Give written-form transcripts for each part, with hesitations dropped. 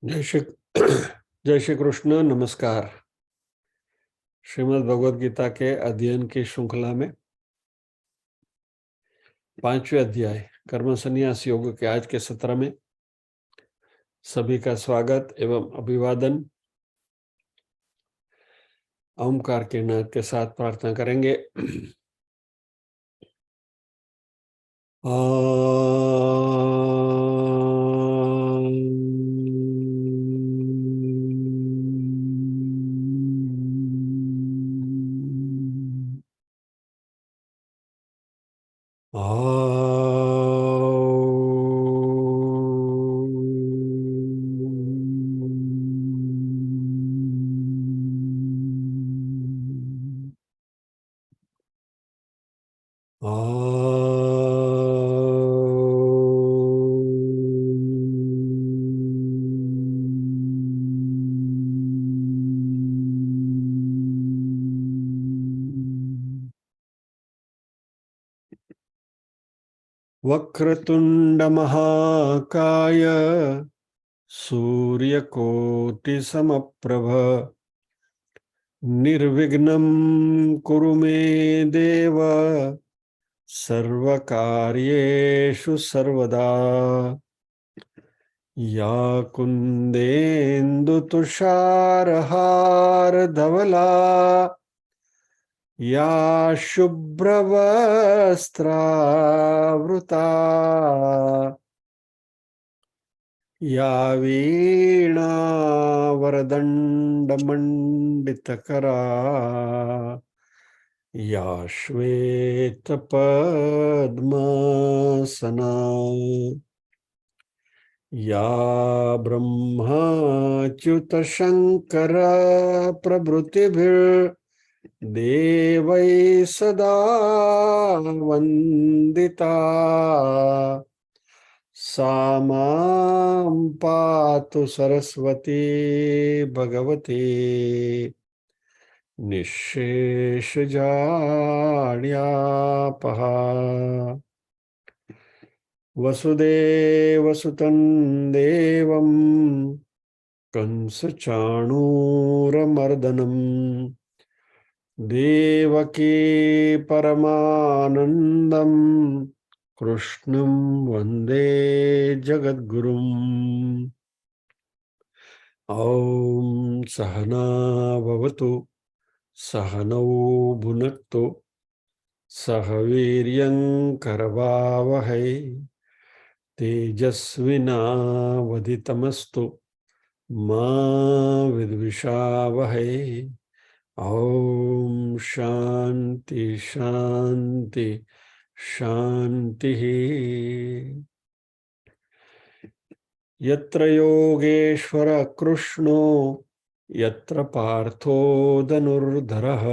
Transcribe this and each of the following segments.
जय श्री जय श्री कृष्ण। नमस्कार। श्रीमद् भगवद गीता के अध्ययन की श्रृंखला में 5वें अध्याय कर्म संन्यास योग के आज के सत्र में सभी का स्वागत एवं अभिवादन। ओमकार के नाद के साथ प्रार्थना करेंगे। वक्रतुंड महाकाय सूर्यकोटि समप्रभ निर्विघ्नं कुरु मे देव सर्वकार्येषु सर्वदा। या कुन्देन्दु तुषारहार धवला या शुभ्रवस्त्रावृता या वीणा वरदण्डमण्डितकरा या श्वेतपद्मासना या ब्रह्माच्युतशङ्कर प्रभृतिभिर्देवैः सदा वन्दिता सा मां पातु सरस्वती भगवती निःशेषजाड्यापहा। वसुदेवसुतं देवं कंसचाणूरमर्दनं देवकी परमानन्दं कृष्णं वन्दे जगद्गुरुम्। ॐ सहना भवतु सहनौ भुनक्तु सह वीर्यं करवावहै तेजस्विनावधितमस्तु मा विद्विषावहै। ॐ शान्ति शान्ति शान्तिः। यत्र योगेश्वर कृष्णो यत्र पार्थो धनुर्धरः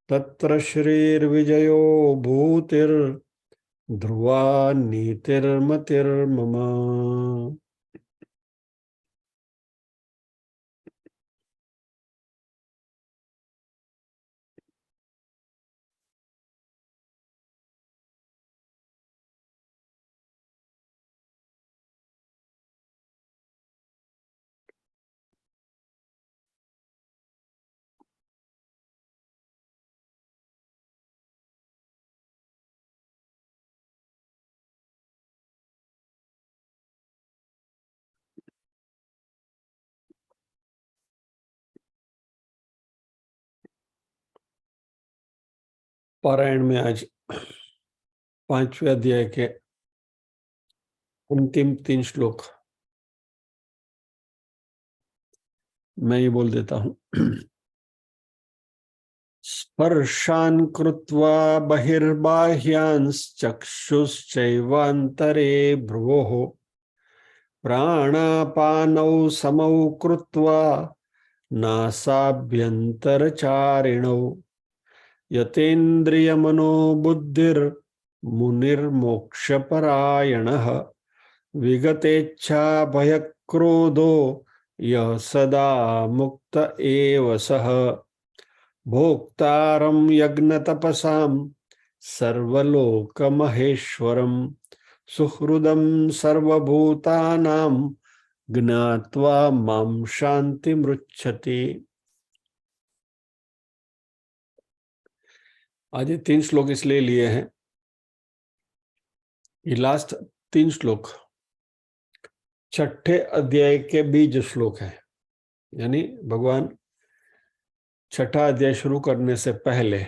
तत्र श्रीर्विजयो भूतिर्ध्रुवा नीतिर्मतिर्मम। पारायण में आज 5वें अध्याय के अंतिम 3 श्लोक मैं ये बोल देता हूं। स्पर्शान् कृत्वा बहिर्बाह्यांश्चक्षुश्चैवान्तरे भ्रुवोः प्राणापानौ समौ कृत्वा नासाभ्यन्तरचारिणौ यतेन्द्रियमनोबुद्धिर्मुनिर्मोक्षपरायणः विगतेच्छा भयक्रोधो यः सदा मुक्त एव सः भोक्तारं यज्ञतपसां सर्वलोकमहेश्वरं सुहृदं सर्वभूतानां ज्ञात्वा मां शान्तिमृच्छति। आज ये 3 श्लोक इसलिए लिए हैं, ये लास्ट 3 श्लोक छठे अध्याय के बीज श्लोक है। यानी भगवान छठा अध्याय शुरू करने से पहले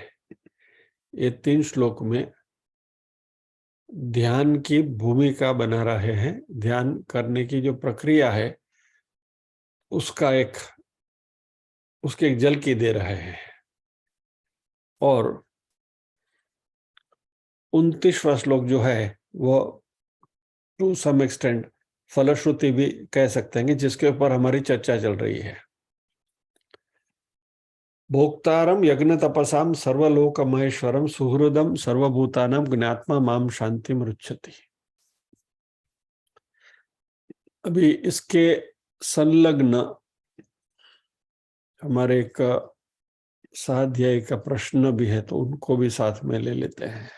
ये 3 श्लोक में ध्यान की भूमिका बना रहे हैं। ध्यान करने की जो प्रक्रिया है उसके एक झलकी दे रहे हैं। और 29वां श्लोक जो है वो टू सम एक्सटेंट फलश्रुति भी कह सकते हैं, जिसके ऊपर हमारी चर्चा चल रही है। भोक्तारम यज्ञ तपसाम सर्वलोक महेश्वरम सुहृदम सर्वभूतानाम ज्ञात्मा माम शांति मृच्छति। अभी इसके संलग्न हमारे एक स्वाध्याय का प्रश्न भी है, तो उनको भी साथ में ले लेते हैं।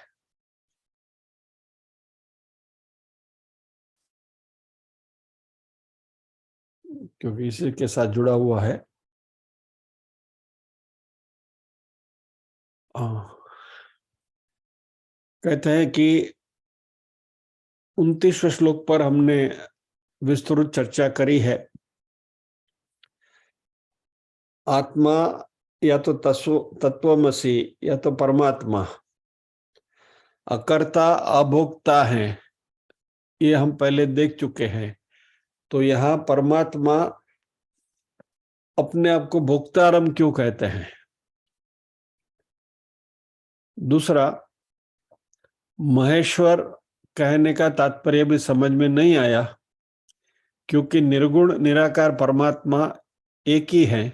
क्योंकि इसी के साथ जुड़ा हुआ है। कहते हैं कि 29वें श्लोक पर हमने विस्तृत चर्चा करी है। आत्मा या तो तत्वमसि या तो परमात्मा अकर्ता अभोक्ता है, ये हम पहले देख चुके हैं। तो यहाँ परमात्मा अपने आप को भोक्तारम क्यों कहते हैं? दूसरा, महेश्वर कहने का तात्पर्य भी समझ में नहीं आया, क्योंकि निर्गुण निराकार परमात्मा एक ही है।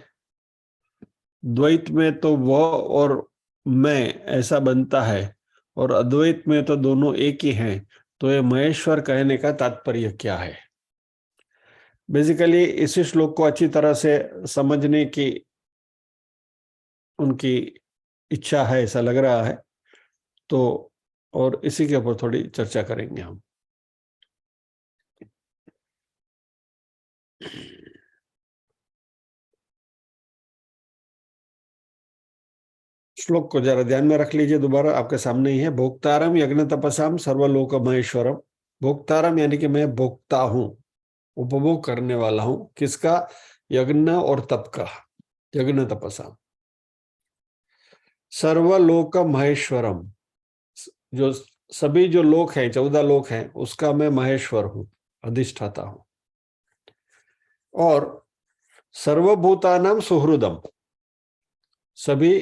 द्वैत में तो वह और मैं ऐसा बनता है, और अद्वैत में तो दोनों एक ही हैं। तो ये महेश्वर कहने का तात्पर्य क्या है? बेसिकली इसी श्लोक को अच्छी तरह से समझने की उनकी इच्छा है, ऐसा लग रहा है। तो और इसी के ऊपर थोड़ी चर्चा करेंगे हम। श्लोक को जरा ध्यान में रख लीजिए, दोबारा आपके सामने ही है। भोक्तारम यज्ञ तपसाम सर्वलोक महेश्वरम। भोक्तारम यानी कि मैं भोक्ता हूं, उपभोग करने वाला हूं। किसका? यज्ञ और तप का। यज्ञ तपसाम सर्वलोक महेश्वरम, जो सभी जो लोक हैं, 14 लोक हैं, उसका मैं महेश्वर हूं, अधिष्ठाता हूं। और सर्वभूतानाम सुहृदम, सभी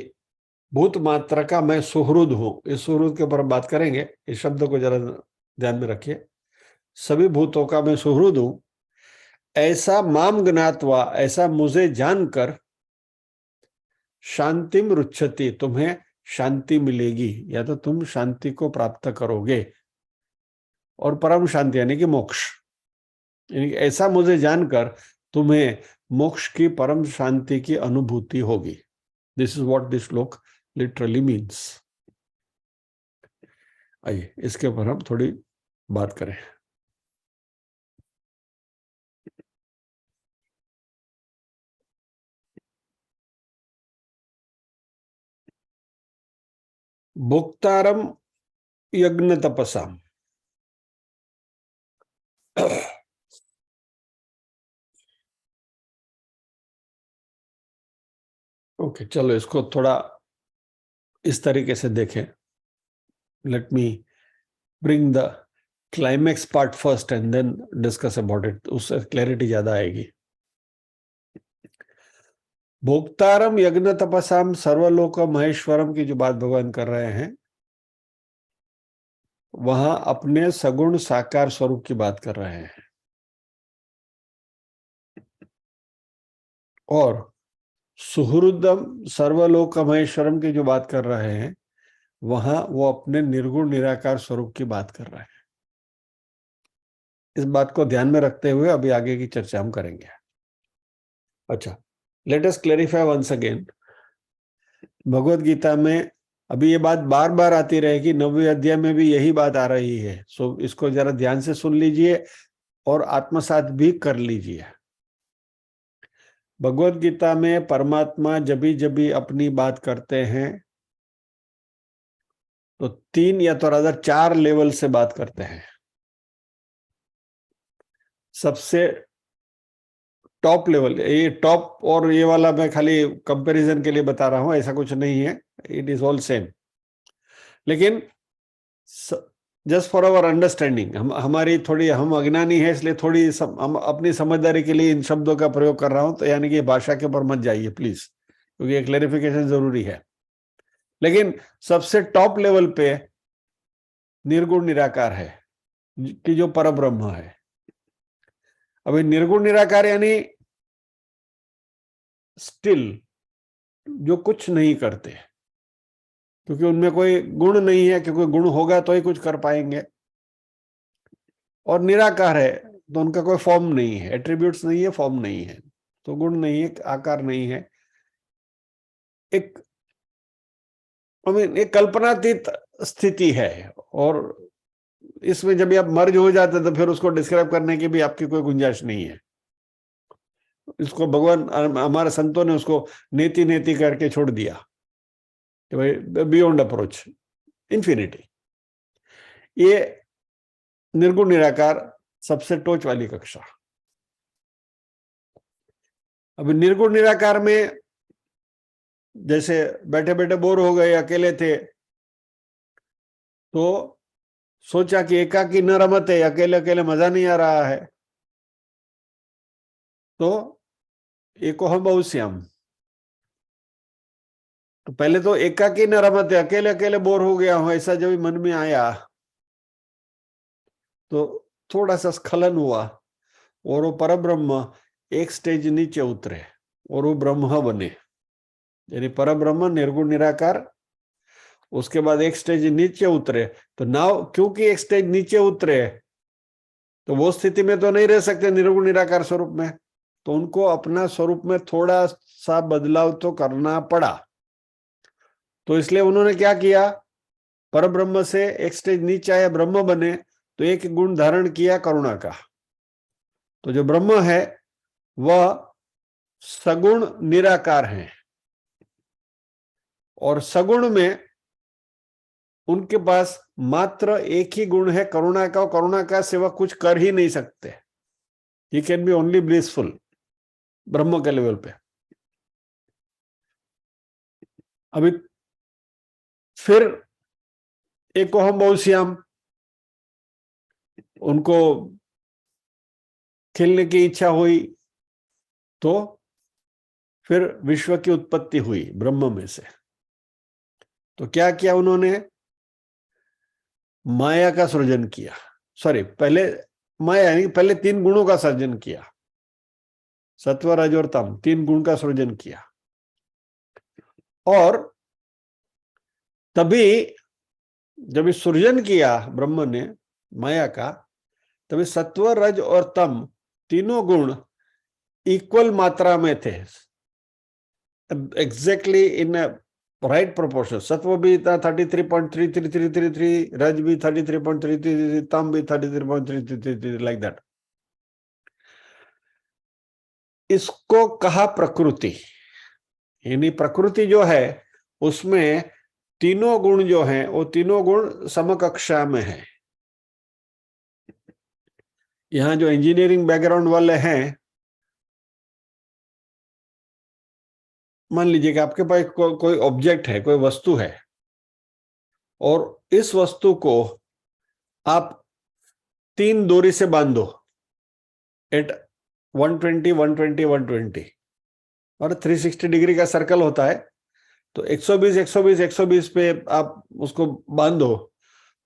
भूत मात्रा का मैं सुहृद हूं। इस सुहृद के ऊपर बात करेंगे, इस शब्द को जरा ध्यान में रखिए। सभी भूतों का मैं सुहृद हूं। ऐसा माम ज्ञात्वा, ऐसा मुझे जानकर, शांतिम रुच्छति, तुम्हें शांति मिलेगी, या तो तुम शांति को प्राप्त करोगे। और परम शांति यानी कि मोक्ष, यानी ऐसा मुझे जानकर तुम्हें मोक्ष की, परम शांति की अनुभूति होगी। दिस इज व्हाट दिस श्लोक लिटरली मीन्स। आइए इसके ऊपर हम थोड़ी बात करें। भोक्तारम यज्ञ तपसाम। ओके, चलो इसको थोड़ा इस तरीके से देखें। Let me bring the climax part first and then discuss about it, उससे क्लैरिटी ज्यादा आएगी। भोक्तारम यज्ञ तपसाम सर्वलोक महेश्वरम की जो बात भगवान कर रहे हैं, वहां अपने सगुण साकार स्वरूप की बात कर रहे हैं। और सुहृदम सर्वलोक महेश्वरम की जो बात कर रहे हैं, वहां वो अपने निर्गुण निराकार स्वरूप की बात कर रहे हैं। इस बात को ध्यान में रखते हुए अभी आगे की चर्चा हम करेंगे। अच्छा, let us clarify once again. Bhagavad Gita में अभी ये बात बार बार आती रहेगी, 9वें अध्याय में भी यही बात आ रही है। सो इसको जरा ध्यान से सुन लीजिए और आत्मसात भी कर लीजिए। भगवत गीता में परमात्मा जब भी अपनी बात करते हैं तो 3 या तो रादर 4 लेवल से बात करते हैं। सबसे टॉप लेवल, ये टॉप और ये वाला मैं खाली कंपैरिजन के लिए बता रहा हूं, ऐसा कुछ नहीं है, इट इज ऑल सेम। लेकिन जस्ट फॉर आवर अंडरस्टैंडिंग, हमारी थोड़ी, हम अज्ञानी है इसलिए थोड़ी हम अपनी समझदारी के लिए इन शब्दों का प्रयोग कर रहा हूं, तो यानी कि भाषा के ऊपर मत जाइए प्लीज, क्योंकि ये क्लैरिफिकेशन जरूरी है। लेकिन सबसे टॉप लेवल पे निर्गुण निराकार है कि जो परब्रह्म है। अभी निर्गुण निराकार यानी स्टिल, जो कुछ नहीं करते, क्योंकि उनमें कोई गुण नहीं है, क्योंकि गुण होगा तो ही कुछ कर पाएंगे। और निराकार है तो उनका कोई फॉर्म नहीं है, एट्रीब्यूट्स नहीं है, फॉर्म नहीं है, तो गुण नहीं है, आकार नहीं है। एक एक कल्पनातीत स्थिति है, और इसमें जब आप मर्ज हो जाते तो फिर उसको डिस्क्राइब करने की भी आपकी कोई गुंजाइश नहीं है। इसको भगवान, हमारे संतों ने उसको नेति नेति करके छोड़ दिया कि भाई बियॉन्ड अप्रोच, इंफिनिटी। ये निर्गुण निराकार सबसे टोच वाली कक्षा। अभी निर्गुण निराकार में जैसे बैठे बैठे बोर हो गए, अकेले थे, तो सोचा कि एकाकी न रमते, अकेले अकेले मजा नहीं आ रहा है, तो एको हम बहुश्याम। तो पहले तो एकाकी न रमते, अकेले अकेले बोर हो गया हूं, ऐसा जब मन में आया तो थोड़ा सा स्खलन हुआ, और वो परब्रह्म एक स्टेज नीचे उतरे और वो ब्रह्म बने, यानी परब्रह्म निर्गुण निराकार। उसके बाद एक स्टेज नीचे उतरे, तो नाउ क्योंकि एक स्टेज नीचे उतरे तो वो स्थिति में तो नहीं रह सकते निर्गुण निराकार स्वरूप में, तो उनको अपना स्वरूप में थोड़ा सा बदलाव तो करना पड़ा। तो इसलिए उन्होंने क्या किया, परब्रह्म से एक स्टेज नीचे आया, ब्रह्म बने, तो एक गुण धारण किया करुणा का। तो जो ब्रह्म है वह सगुण निराकार है, और सगुण में उनके पास मात्र एक ही गुण है, करुणा का। करुणा का सिवा कुछ कर ही नहीं सकते। He can be only blissful ब्रह्म के लेवल पे। अभी फिर एक हम बहुश्याम, उनको खेलने की इच्छा हुई, तो फिर विश्व की उत्पत्ति हुई ब्रह्म में से। तो क्या किया उन्होंने, माया का सृजन किया। सॉरी, पहले माया यानी पहले 3 गुणों का सृजन किया, सत्व रज और तम, 3 गुण का सृजन किया। और तभी जब इस सृजन किया ब्रह्म ने माया का, तभी सत्व रज और तम तीनों गुण इक्वल मात्रा में थे, एग्जैक्टली इन राइट प्रोपोर्शन। सत्व भी था 33.3333, रज भी 33.33, तम भी 33.33, लाइक दैट। इसको कहा प्रकृति, यानी प्रकृति जो है उसमें तीनों गुण जो हैं वो तीनों गुण समकक्षा में है। यहां जो इंजीनियरिंग बैकग्राउंड वाले हैं, मान लीजिए कि आपके पास कोई ऑब्जेक्ट है, कोई वस्तु है, और इस वस्तु को आप 3 डोरी से बांधो एट 120 120 120, और 360 डिग्री का सर्कल होता है, तो 120 120 120 पे आप उसको बांधो,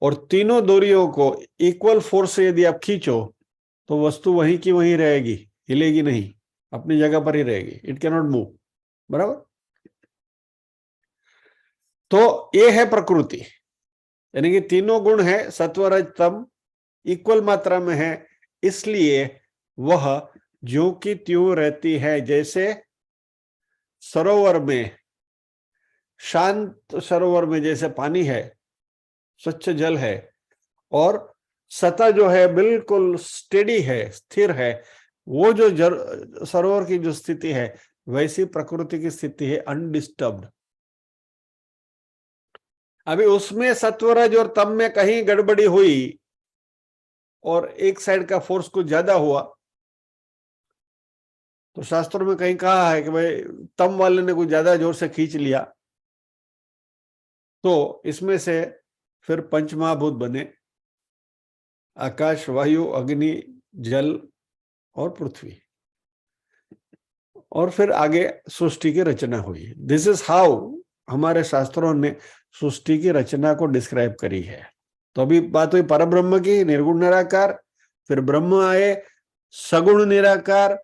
और तीनों डोरियों को इक्वल फोर्स से यदि आप खींचो तो वस्तु वहीं की वहीं रहेगी, हिलेगी नहीं, अपनी जगह पर ही रहेगी, इट कैन नॉट मूव। बराबर। तो ये है प्रकृति, यानी कि तीनों गुण है, सत्व रज तम इक्वल मात्रा में है, इसलिए वह ज्यों की त्यों रहती है। जैसे सरोवर में, शांत सरोवर में जैसे पानी है, स्वच्छ जल है, और सतह जो है बिल्कुल स्टेडी है, स्थिर है। वो जो सरोवर की जो स्थिति है वैसी प्रकृति की स्थिति है, अनडिस्टर्ब्ड। अभी उसमें सत्वरज और तम में कहीं गड़बड़ी हुई और एक साइड का फोर्स कुछ ज्यादा हुआ तो शास्त्रों में कहीं कहा है कि भाई तम वाले ने कुछ ज्यादा जोर से खींच लिया, तो इसमें से फिर पंचमहाभूत बने, आकाश, वायु, अग्नि, जल और पृथ्वी। और फिर आगे सृष्टि की रचना हुई। दिस इज हाउ हमारे शास्त्रों ने सृष्टि की रचना को डिस्क्राइब करी है। तो अभी बात हुई परब्रह्म की, निर्गुण निराकार, फिर ब्रह्म आए, सगुण निराकार।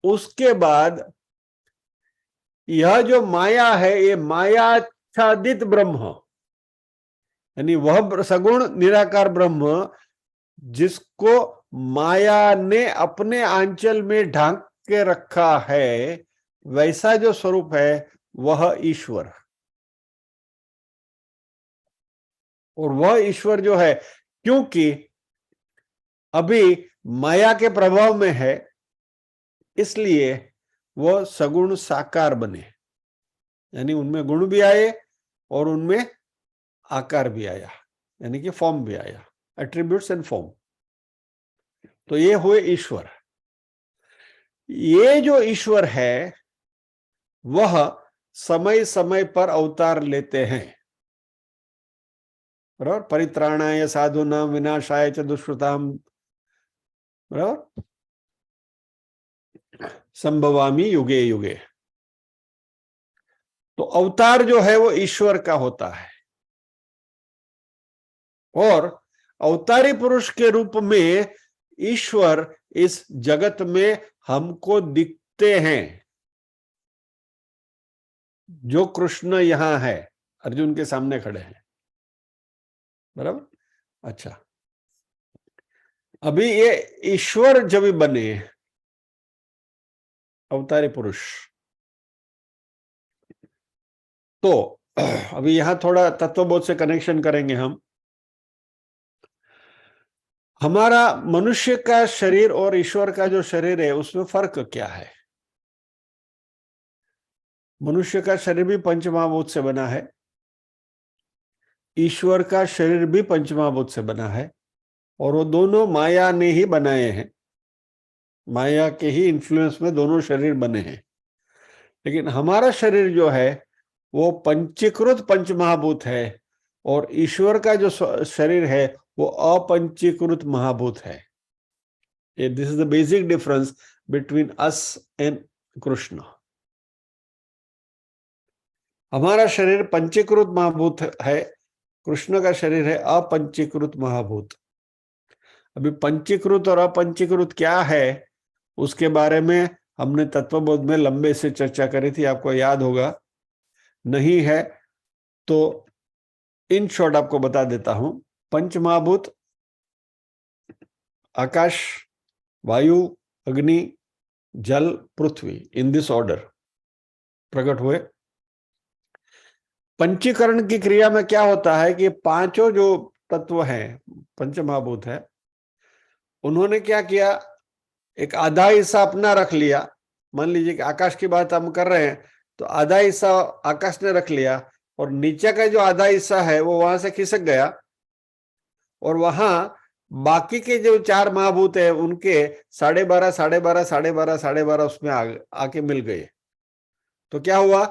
उसके बाद यह जो माया है, ये मायाच्छादित ब्रह्म, यानी वह सगुण निराकार ब्रह्म जिसको माया ने अपने आंचल में ढांक के रखा है, वैसा जो स्वरूप है वह ईश्वर। और वह ईश्वर जो है, क्योंकि अभी माया के प्रभाव में है, इसलिए वह सगुण साकार बने, यानी उनमें गुण भी आए और उनमें आकार भी आया, यानी कि फॉर्म भी आया, एट्रीब्यूट्स एंड फॉर्म। तो ये हुए ईश्वर। ये जो ईश्वर है वह समय समय पर अवतार लेते हैं, बराबर। परित्राणाय साधूनां विनाशाय च दुष्कृताम, बराबर, संभवामि युगे युगे। तो अवतार जो है वो ईश्वर का होता है, और अवतारी पुरुष के रूप में ईश्वर इस जगत में हमको दिखते हैं। जो कृष्ण यहां है, अर्जुन के सामने खड़े हैं, बराबर। अच्छा, अभी ये ईश्वर जब बने अवतारी पुरुष, तो अभी यहां थोड़ा तत्वबोध से कनेक्शन करेंगे हम। हमारा मनुष्य का शरीर और ईश्वर का जो शरीर है उसमें फर्क क्या है? मनुष्य का शरीर भी पंचमहाभूत से बना है, ईश्वर का शरीर भी पंचमहाभूत से बना है, और वो दोनों माया ने ही बनाए हैं। माया के ही इन्फ्लुएंस में दोनों शरीर बने हैं। लेकिन हमारा शरीर जो है वो पंचीकृत पंचमहाभूत है, और ईश्वर का जो शरीर है वो अपंचीकृत महाभूत है। This is the basic difference between us and Krishna. हमारा शरीर पंचीकृत महाभूत है, कृष्ण का शरीर है अपंचीकृत महाभूत। अभी पंचीकृत और अपंचीकृत क्या है उसके बारे में हमने तत्वबोध में लंबे से चर्चा करी थी, आपको याद होगा। नहीं है तो इन शॉर्ट आपको बता देता हूं। पंचमहाभूत आकाश, वायु, अग्नि, जल, पृथ्वी, इन दिस ऑर्डर प्रकट हुए। पंचीकरण की क्रिया में क्या होता है कि पांचों जो तत्व हैं, पंचमहाभूत है, उन्होंने क्या किया, एक आधा हिस्सा अपना रख लिया। मान लीजिए कि आकाश की बात हम कर रहे हैं, तो आधा हिस्सा आकाश ने रख लिया, और नीचे का जो आधा हिस्सा है वो वहां से खिसक गया, और वहां बाकी के जो चार महाभूत है उनके 12.5 12.5 12.5 12.5 उसमें आके मिल गए। तो क्या हुआ,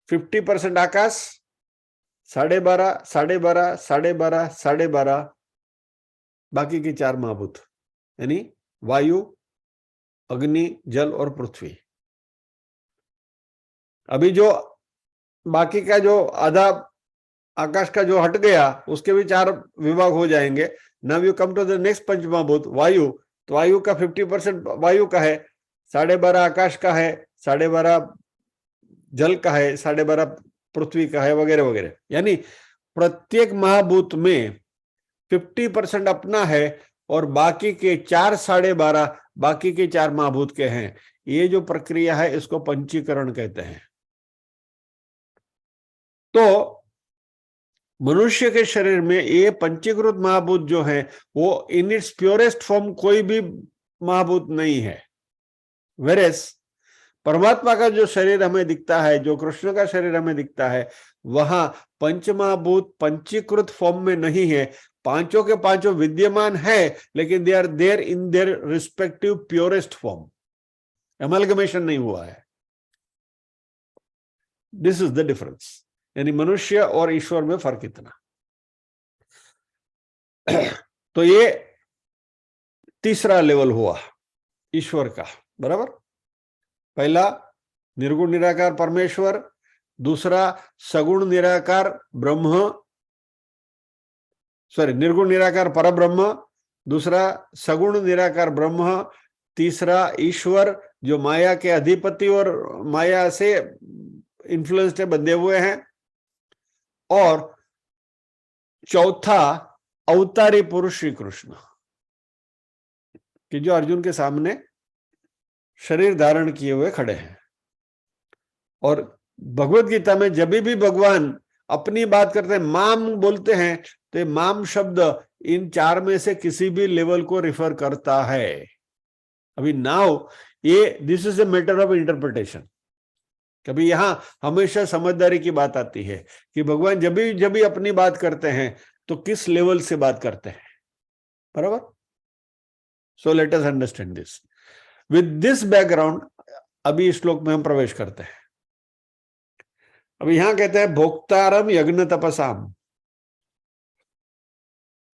50% आकाश, 12.5 12.5 12.5 12.5 बाकी के चार महाभूत, यानी वायु, अग्नि, जल और पृथ्वी। अभी जो बाकी का जो आधा आकाश का जो हट गया उसके भी चार विभाग हो जाएंगे। Now you come to the next पंचमहाभूत वायु। तो वायु का 50% वायु का है, 12.5 आकाश का है, 12.5 जल का है, 12.5 पृथ्वी का है, वगैरह वगैरह। यानी प्रत्येक महाभूत में 50% अपना है, और बाकी के 4 12.5 बाकी के चार महाभूत के हैं। ये जो प्रक्रिया है इसको पंचीकरण कहते हैं। तो मनुष्य के शरीर में ये पंचीकृत महाभूत जो है वो इन इट्स प्योरेस्ट फॉर्म कोई भी महाभूत नहीं है। वेरेस परमात्मा का जो शरीर हमें दिखता है, जो कृष्ण का शरीर हमें दिखता है, वहां पंचमहाभूत पंचीकृत फॉर्म में नहीं है। पांचों के पांचों विद्यमान है, लेकिन they are there in their respective purest form. Amalgamation नहीं हुआ है। This is the difference. यानी मनुष्य और ईश्वर में फर्क इतना। तो ये तीसरा लेवल हुआ ईश्वर का, बराबर। पहला निर्गुण निराकार परमेश्वर, दूसरा सगुण निराकार ब्रह्म, निर्गुण निराकार परब्रह्म, दूसरा सगुण निराकार ब्रह्म, तीसरा ईश्वर जो माया के अधिपति और माया से इन्फ्लुएंस्ड बंधे हुए हैं, और चौथा अवतारी पुरुष श्री कृष्ण कि जो अर्जुन के सामने शरीर धारण किए हुए खड़े हैं। और भगवत गीता में जब भी भगवान अपनी बात करते हैं, माम बोलते हैं, तो ये माम शब्द इन चार में से किसी भी लेवल को रिफर करता है। अभी नाउ ये this is a matter of interpretation. कभी यहां हमेशा समझदारी की बात आती है कि भगवान जब भी अपनी बात करते हैं तो किस लेवल से बात करते हैं, बराबर। So let us understand this. With this background अभी इस श्लोक में हम प्रवेश करते हैं। अभी यहां कहते हैं भोक्तारम यज्ञ तपसाम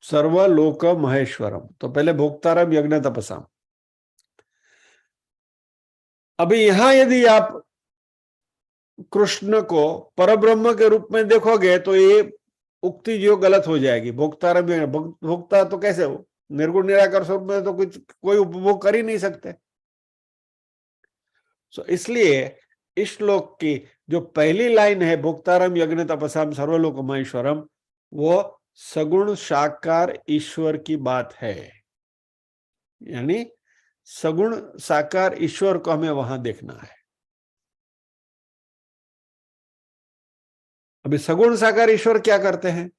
सर्वलोक महेश्वरम। तो पहले भोक्तारम यज्ञ तपसाम। अभी यहां यदि आप कृष्ण को परब्रह्म के रूप में देखोगे तो ये उक्ति जो गलत हो जाएगी। भोक्तारम यज्ञ, भोक्ता तो कैसे हो, निर्गुण निराकार स्वरूप में तो कुछ कोई उपभोग कर ही नहीं सकते। सो इसलिए इस श्लोक की जो पहली लाइन है भोक्तारम यज्ञ तपसाम सर्वलोक महेश्वरम, वो सगुण साकार ईश्वर की बात है। यानी सगुण साकार ईश्वर को हमें वहां देखना है। अभी सगुण साकार ईश्वर क्या करते हैं?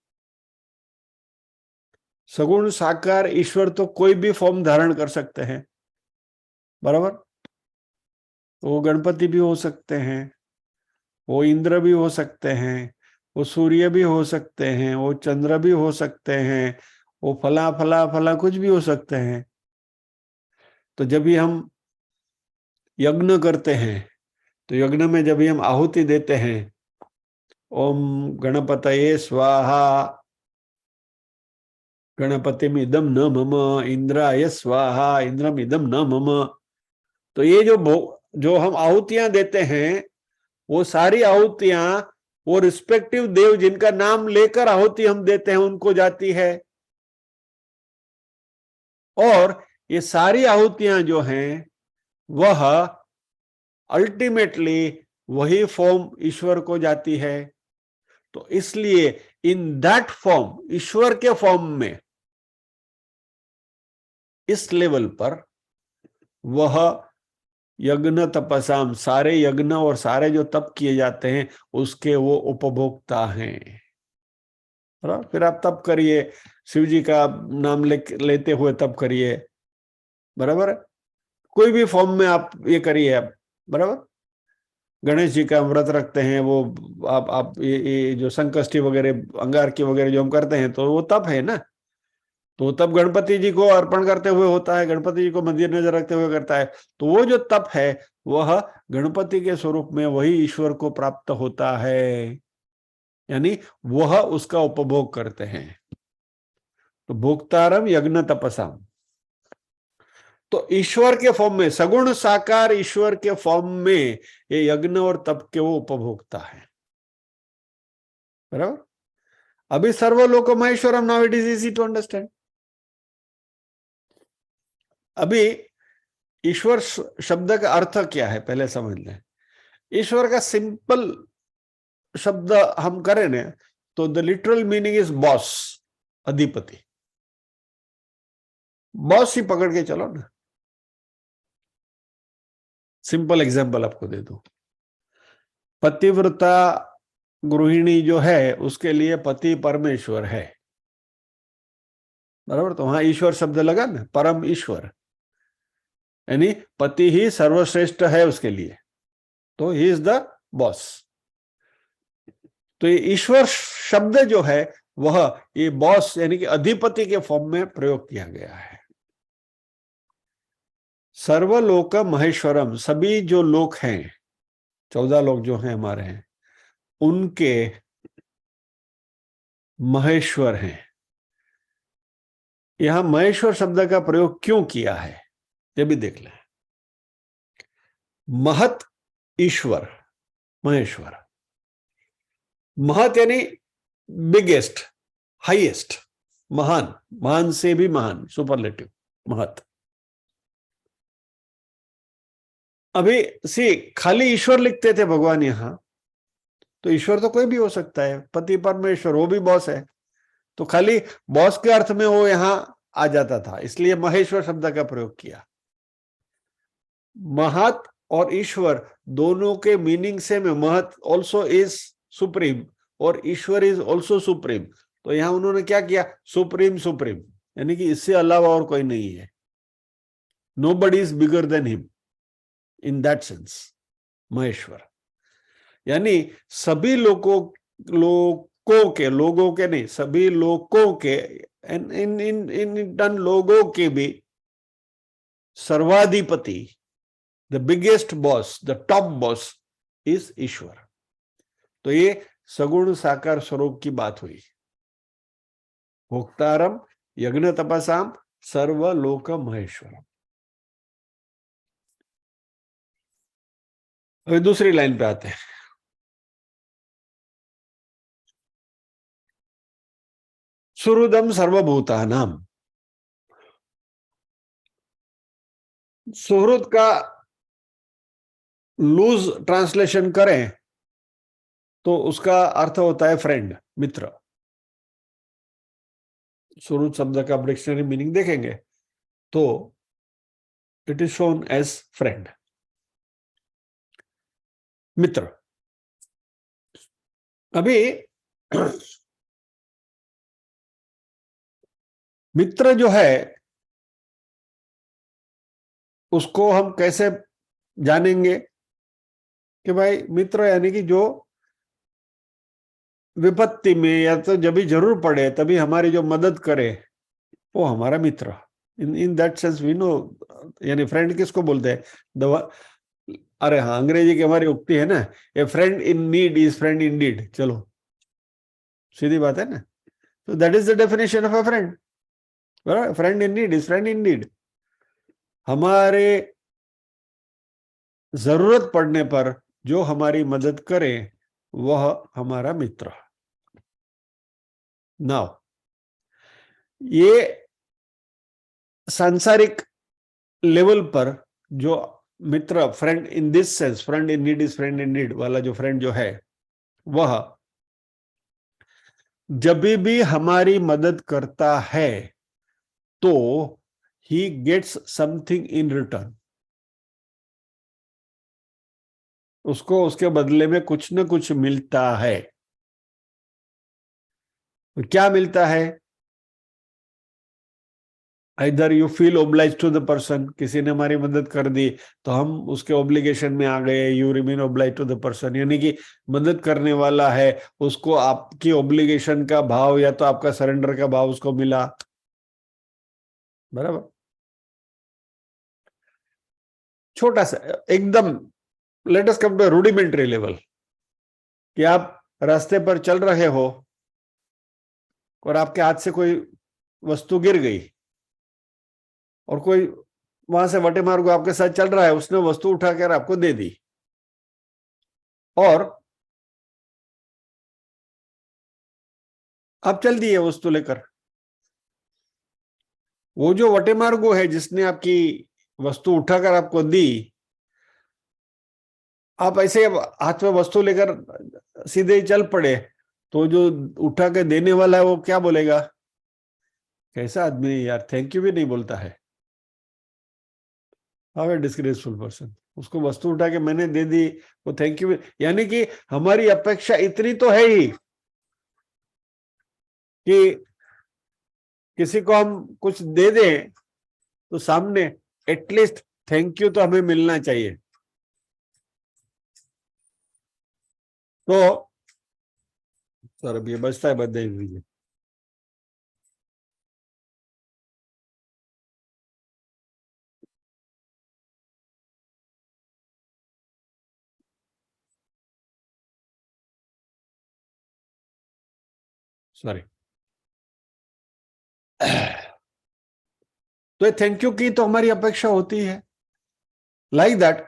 सगुण साकार ईश्वर तो कोई भी फॉर्म धारण कर सकते हैं, बराबर। वो गणपति भी हो सकते हैं, वो इंद्र भी हो सकते हैं, वो सूर्य भी हो सकते हैं, वो चंद्र भी हो सकते हैं, वो फला फला फला कुछ भी हो सकते हैं। तो जब भी हम यज्ञ करते हैं तो यज्ञ में जब भी हम आहुति देते हैं, ओम गणपतये स्वाहा, गणपतिमिदं न मम, इंद्राय स्वाहा, इंद्रमिदं न मम। तो ये जो हम आहुतियां देते हैं, वो सारी आहुतियां वो रिस्पेक्टिव देव जिनका नाम लेकर आहुति हम देते हैं उनको जाती है। और ये सारी आहुतियां जो हैं वह अल्टीमेटली वही फॉर्म ईश्वर को जाती है। तो इसलिए इन दैट फॉर्म, ईश्वर के फॉर्म में, इस लेवल पर वह यज्ञ तपसाम, सारे यज्ञ और सारे जो तप किए जाते हैं उसके वो उपभोक्ता हैं। फिर आप तप करिए, शिव जी का नाम लेते हुए तप करिए, बराबर है। कोई भी फॉर्म में आप ये करिए, बराबर। गणेश जी का व्रत रखते हैं, वो आप ये जो संकष्टी वगैरह, अंगारकी वगैरह जो हम करते हैं, तो वो तप है ना। तो तब गणपति जी को अर्पण करते हुए होता है, गणपति जी को मंदिर नजर रखते हुए करता है। तो वो जो तप है वह गणपति के स्वरूप में वही ईश्वर को प्राप्त होता है, यानी वह उसका उपभोग करते हैं। तो भोक्तारम यज्ञ तपसाम, तो ईश्वर के फॉर्म में, सगुण साकार ईश्वर के फॉर्म में ये यज्ञ और तप के वो उपभोक्ता है, बराबर। अभी सर्वलोक महेश्वरम, now it is easy to understand. अभी ईश्वर शब्द का अर्थ क्या है पहले समझ लें। ईश्वर का सिंपल शब्द हम करें ना तो the literal meaning is boss, अधिपति। बॉस ही पकड़ के चलो ना। सिंपल एग्जांपल आपको दे दूं। पतिव्रता गृहिणी जो है उसके लिए पति परमेश्वर है, बराबर। तो वहां ईश्वर शब्द लगा ना, परम ईश्वर, यानी पति ही सर्वश्रेष्ठ है उसके लिए, तो ही इज द बॉस। तो ये ईश्वर शब्द जो है वह ये बॉस यानी कि अधिपति के फॉर्म में प्रयोग किया गया है। सर्वलोक महेश्वरम, सभी जो लोक हैं, 14 लोक जो हैं हमारे हैं, उनके महेश्वर हैं। यहां महेश्वर शब्द का प्रयोग क्यों किया है ये भी देख लें। महत ईश्वर, महेश्वर, महत यानी बिगेस्ट, हाईएस्ट, महान, महान से भी महान, सुपरलेटिव, महत। अभी सी खाली ईश्वर लिखते थे भगवान यहां, तो ईश्वर तो कोई भी हो सकता है, पति परमेश्वर, वो भी बॉस है, तो खाली बॉस के अर्थ में वो यहां आ जाता था, इसलिए महेश्वर शब्द का प्रयोग किया। महत और ईश्वर दोनों के मीनिंग सेम है। महत ऑल्सो इज सुप्रीम और ईश्वर इज ऑल्सो सुप्रीम, तो यहां उन्होंने क्या किया, सुप्रीम सुप्रीम, यानी कि इससे अलावा और कोई नहीं है, nobody is bigger than him, in that sense Maheshwar. यानी सभी लोगों के नहीं, सभी लोगों के, इन लोगों के भी सर्वाधिपति, the biggest boss, the top boss is ईश्वर। तो ये सगुण साकार स्वरूप की बात हुई। भोक्तारम यज्ञ तपसाम सर्वलोक महेश्वरम। अभी दूसरी लाइन पे आते हैं। सुहृदम सर्वभूतानाम, सुहृद का लूज ट्रांसलेशन करें तो उसका अर्थ होता है फ्रेंड, मित्र। सुहृद शब्द का डिक्शनरी मीनिंग देखेंगे तो it is shown as friend, मित्र। अभी मित्र जो है उसको हम कैसे जानेंगे कि भाई मित्र यानी कि जो विपत्ति में या तो जब भी जरूर पड़े तभी हमारी जो मदद करे वो हमारा मित्र। In that sense we know, यानी फ्रेंड किसको बोलते हैं, दवा, अरे हाँ, अंग्रेजी की हमारी उक्ति है ना, a friend in need is friend in deed. चलो सीधी बात है ना, तो that is the definition of a friend, बराबर। Friend in need is friend in deed. हमारे जरूरत पड़ने पर जो हमारी मदद करे वह हमारा मित्र। नाउ ये सांसारिक लेवल पर जो मित्र, friend in this sense, friend in need is friend in need वाला जो फ्रेंड जो है वह जब भी हमारी मदद करता है तो ही गेट्स समथिंग इन रिटर्न, उसको उसके बदले में कुछ न कुछ मिलता है। तो क्या मिलता है, इधर you feel oblige to the person, किसी ने हमारी मदद कर दी तो हम उसके ऑब्लिगेशन में आ गए, you remain oblige to the person, यानी कि मदद करने वाला है उसको आपकी ऑब्लिगेशन का भाव या तो आपका सरेंडर का भाव उसको मिला, बराबर। छोटा सा एकदम, let us come to rudimentary level, कि आप रास्ते पर चल रहे हो और आपके हाथ से कोई वस्तु गिर गई और कोई वहां से वटे मार्गो आपके साथ चल रहा है, उसने वस्तु उठाकर आपको दे दी और आप चल दिए वस्तु लेकर। वो जो वटे मार्गो है जिसने आपकी वस्तु उठाकर आपको दी, आप ऐसे हाथ में वस्तु लेकर सीधे ही चल पड़े तो जो उठा के देने वाला है वो क्या बोलेगा, कैसा आदमी है यार, थैंक यू भी नहीं बोलता है। हाउ ए डिस्ग्रेसफुल पर्सन, उसको वस्तु उठा के मैंने दे दी, वो थैंक यू, यानी कि हमारी अपेक्षा इतनी तो है ही कि किसी को हम कुछ दे दें तो सामने एटलीस्ट थैंक यू तो हमें मिलना चाहिए। तो सर अब ये बचता है, बदल दीजिए। सॉरी। तो थैंक यू की तो हमारी अपेक्षा होती है। लाइक दैट,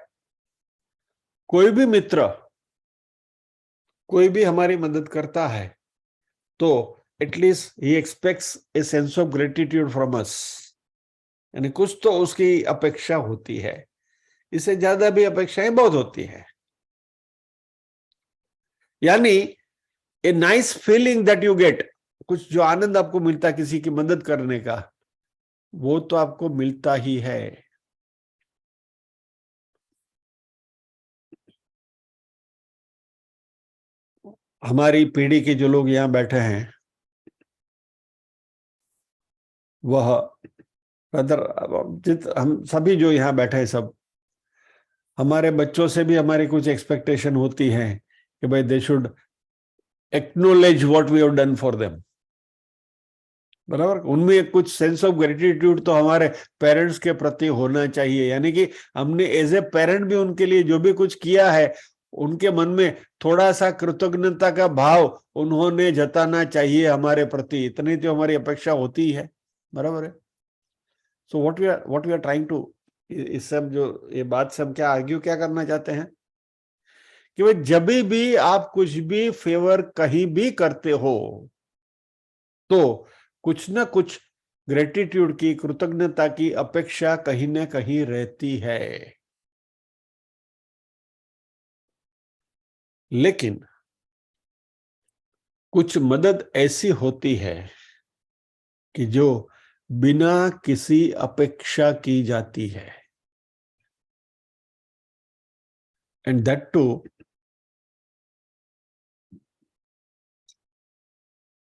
कोई भी मित्र कोई भी हमारी मदद करता है तो at least he aspects a sense of gratitude from us, यानी कुछ तो उसकी अपेक्षा होती है। इससे ज्यादा भी अपेक्षाएं बहुत होती है। यानी a nice feeling that you get, कुछ जो आनंद आपको मिलता है किसी की मदद करने का, वो तो आपको मिलता ही है। हमारी पीढ़ी के जो लोग यहाँ बैठे हैं, वह हम सभी जो यहाँ बैठे हैं, सब हमारे बच्चों से भी हमारी कुछ एक्सपेक्टेशन होती है कि भाई they should acknowledge what we have done for them. बराबर, उनमें कुछ सेंस ऑफ ग्रेटिट्यूड तो हमारे पेरेंट्स के प्रति होना चाहिए, यानी कि हमने एज ए पेरेंट भी उनके लिए जो भी कुछ किया है, उनके मन में थोड़ा सा कृतज्ञता का भाव उन्होंने जताना चाहिए हमारे प्रति, इतनी तो हमारी अपेक्षा होती है। बराबर है। So what we are trying to, इस सब जो ये बात से हम क्या आर्ग्यू क्या करना चाहते हैं कि भाई जब भी आप कुछ भी फेवर कहीं भी करते हो तो कुछ ना कुछ ग्रेटिट्यूड की, कृतज्ञता की अपेक्षा कहीं ना कहीं रहती है। लेकिन कुछ मदद ऐसी होती है कि जो बिना किसी अपेक्षा की जाती है, एंड दैट टू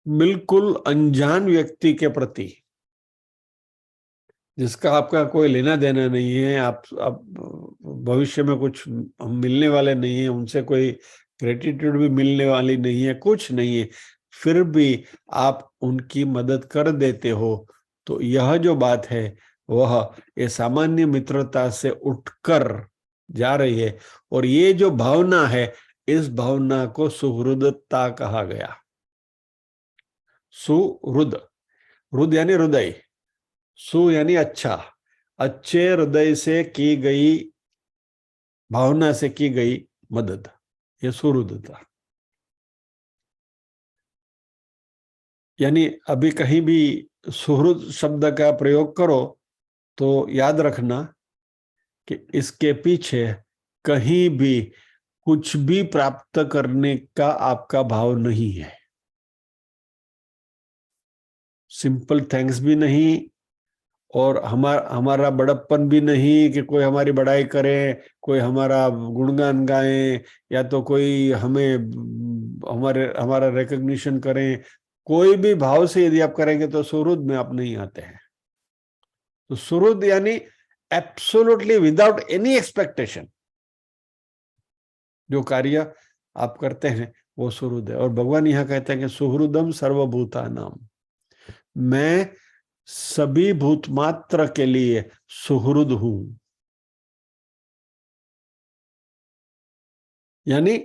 बिल्कुल अनजान व्यक्ति के प्रति, जिसका आपका कोई लेना देना नहीं है, आप भविष्य में कुछ मिलने वाले नहीं है, उनसे कोई ग्रेटिट्यूड भी मिलने वाली नहीं है, कुछ नहीं है, फिर भी आप उनकी मदद कर देते हो, तो यह जो बात है वह ये सामान्य मित्रता से उठकर जा रही है। और ये जो भावना है, इस भावना को सुहृदता कहा गया। सुहृद, हृद यानी हृदय, सु यानी अच्छा, अच्छे हृदय से की गई, भावना से की गई मदद, ये सुहृदता। यानी अभी कहीं भी सुहृद शब्द का प्रयोग करो तो याद रखना कि इसके पीछे कहीं भी कुछ भी प्राप्त करने का आपका भाव नहीं है। सिंपल थैंक्स भी नहीं, और हमारा बड़प्पन भी नहीं कि कोई हमारी बड़ाई करे, कोई हमारा गुणगान गाए, या तो कोई हमें हमारा रिकग्निशन करें। कोई भी भाव से यदि आप करेंगे तो सुहृद में आप नहीं आते हैं। तो सुहृद यानी एब्सोल्युटली विदाउट एनी एक्सपेक्टेशन जो कार्य आप करते हैं वो सुहृद है। और भगवान यहाँ कहते हैं कि सुहृदम सर्वभूतानाम, मैं सभी भूतमात्र के लिए सुहृद हूं। यानी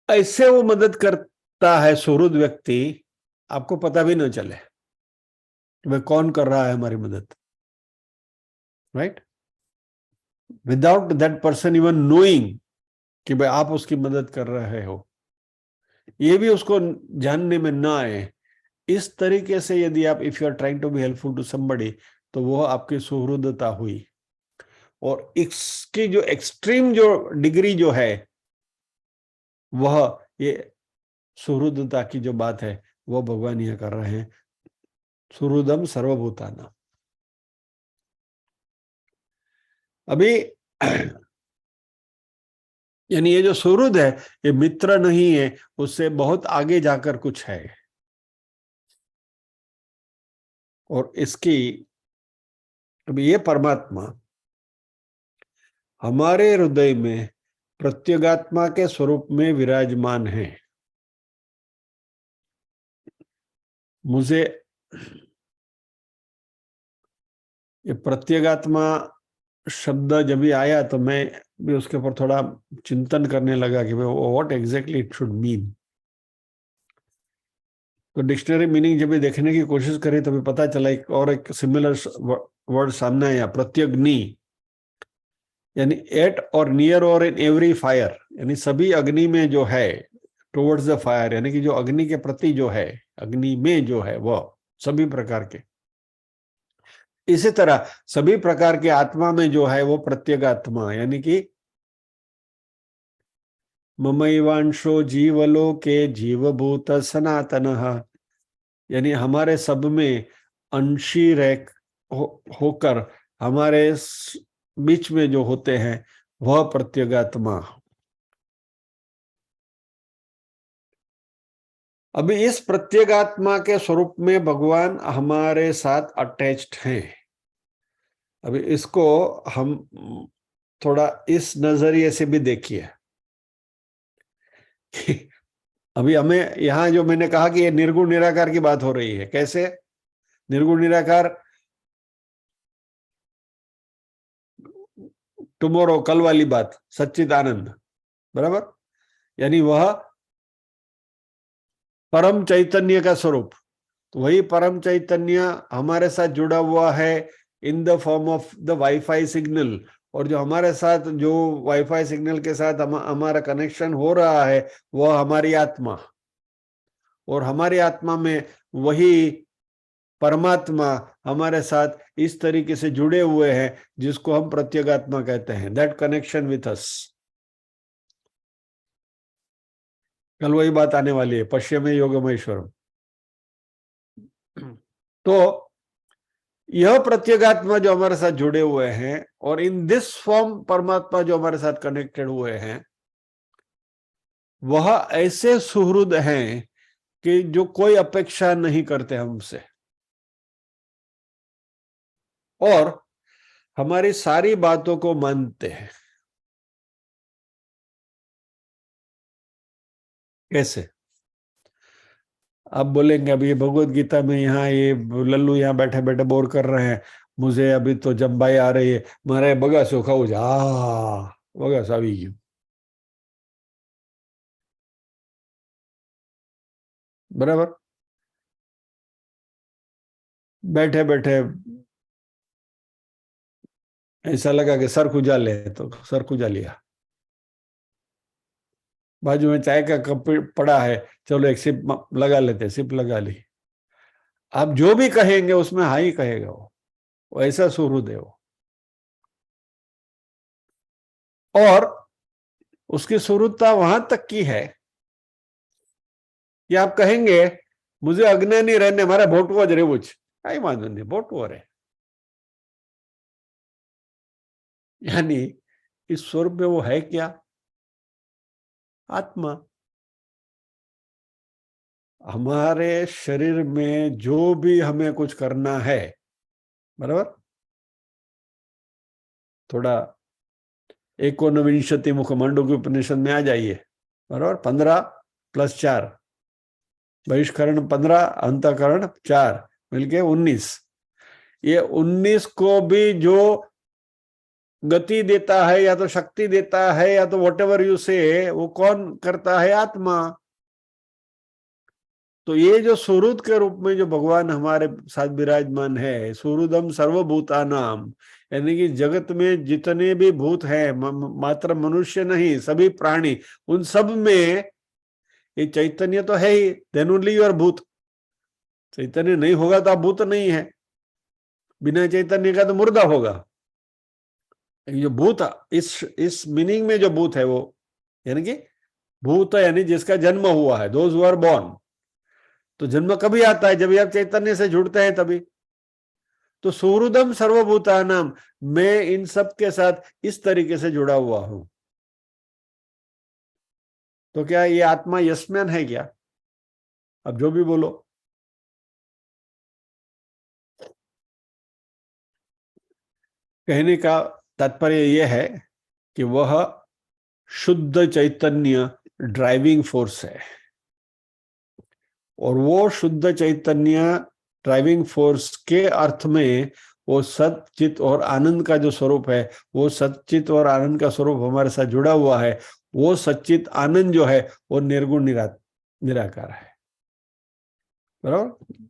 ऐसे वो मदद करता है सुहृद व्यक्ति, आपको पता भी न चले कि वह कौन कर रहा है हमारी मदद, right, without that person even knowing कि भाई आप उसकी मदद कर रहे हो, ये भी उसको जानने में ना आए। इस तरीके से यदि आप, if you are trying to be helpful to somebody, तो वो आपकी सुहृदता हुई। और इसकी जो एक्सट्रीम जो डिग्री जो है, वह ये सुहृदता की जो बात है वो भगवान यहाँ कर रहे हैं। सुहृदम सर्वभूतानाम। अभी यानी ये जो सुहृद है ये मित्र नहीं है, उससे बहुत आगे जाकर कुछ है। और इसकी अभी ये परमात्मा हमारे हृदय में प्रत्यगात्मा के स्वरूप में विराजमान है। मुझे ये प्रत्यगात्मा शब्द जब भी आया तो मैं भी उसके ऊपर थोड़ा चिंतन करने लगा कि what exactly it should mean. तो डिक्शनरी मीनिंग जब भी देखने की कोशिश करी तभी पता चला एक सिमिलर वर्ड सामने आया, प्रत्यग्नि, यानी एट और नियर और इन एवरी फायर, यानी सभी अग्नि में जो है, टुवर्ड्स द फायर, यानी कि जो अग्नि के प्रति जो है, अग्नि में जो है वह सभी प्रकार के। इसी तरह सभी प्रकार के आत्मा में जो है वो प्रत्यगात्मा, यानी कि ममैवांशो जीवलोके जीवभूत सनातनः, यानी हमारे सब में अंशी होकर हमारे बीच में जो होते हैं वह प्रत्यगात्मा। अभी इस प्रत्यगात्मा के स्वरूप में भगवान हमारे साथ अटैच्ड हैं। अभी इसको हम थोड़ा इस नजरिए से भी देखिए कि अभी हमें यहां जो मैंने कहा कि ये निर्गुण निराकार की बात हो रही है। कैसे निर्गुण निराकार? टुमारो, कल वाली बात, सच्चिदानंद, बराबर, यानी वह परम चैतन्य का स्वरूप। तो वही परम चैतन्य हमारे साथ जुड़ा हुआ है in the form of the wifi signal. और जो हमारे साथ जो वाईफाई सिग्नल के साथ हमारा कनेक्शन हो रहा है वह हमारी आत्मा, और हमारी आत्मा में वही परमात्मा हमारे साथ इस तरीके से जुड़े हुए हैं जिसको हम प्रत्यगात्मा कहते हैं, दैट कनेक्शन विथ अस। कल वही बात आने वाली है, पश्चिमे योगमेश्वरम। तो यह प्रत्यगात्मा जो हमारे साथ जुड़े हुए हैं और इन दिस फॉर्म परमात्मा जो हमारे साथ कनेक्टेड हुए हैं वह ऐसे सुहृद हैं कि जो कोई अपेक्षा नहीं करते हमसे और हमारी सारी बातों को मानते हैं। कैसे? आप बोलेंगे अभी ये भगवत गीता में यहाँ ये लल्लू यहाँ बैठे बैठे बोर कर रहे हैं, मुझे अभी तो जम्बाई आ रही है, मारे बगासो खाऊ जा, बगास આવી ગયું, बराबर। बैठे बैठे ऐसा लगा कि सर खुजा ले तो सर खुजा लिया, बाजू में चाय का कप पड़ा है, चलो एक सिप लगा लेते, सिप लगा ली। आप जो भी कहेंगे उसमें हाँ ही कहेगा वो ऐसा सुहृद है वो। और उसकी सुहृदता वहां तक की है कि आप कहेंगे मुझे अज्ञानी रहने, मारे भोटવો જ રહેવું છે, कई वांधो नहीं, भोटવો रहे। यानी इस स्वरूप में वो है क्या? आत्मा। हमारे शरीर में जो भी हमें कुछ करना है, बराबर, थोड़ा एकोनविंशति मुख मांडव्य उपनिषद में आ जाइए, बराबर, 15 + 4, बहिष्करण 15, अंतःकरण 4, मिलके 19। ये 19 को भी जो गति देता है या तो शक्ति देता है या तो वॉट एवर यू से, वो कौन करता है? आत्मा। तो ये जो सुहृद के रूप में जो भगवान हमारे साथ विराजमान है, सुहृदम सर्वभूतानाम, यानी कि जगत में जितने भी भूत हैं, मात्र मनुष्य नहीं सभी प्राणी, उन सब में ये चैतन्य तो है ही, देन ओनली यू आर भूत। चैतन्य नहीं होगा तो आप भूत नहीं है, बिना चैतन्य का तो मुर्दा होगा। जो भूत इस मीनिंग में जो भूत है वो यानी कि भूत यानी जिसका जन्म हुआ है, दोज हु आर बोर्न, तो जन्म कभी आता है जब आप चैतन्य से जुड़ते हैं तभी। तो सुहृदम सर्वभूतानाम, मैं इन सब के साथ इस तरीके से जुड़ा हुआ हूं। तो क्या ये आत्मा यशमैन है क्या? अब जो भी बोलो। कहने का तात्पर्य यह है कि वह शुद्ध चैतन्य ड्राइविंग फोर्स है, और वो शुद्ध चैतन्य ड्राइविंग फोर्स के अर्थ में वो सच्चित और आनंद का जो स्वरूप है, वो सच्चित और आनंद का स्वरूप हमारे साथ जुड़ा हुआ है। वो सच्चित आनंद जो है वो निर्गुण निराकार है। बराबर,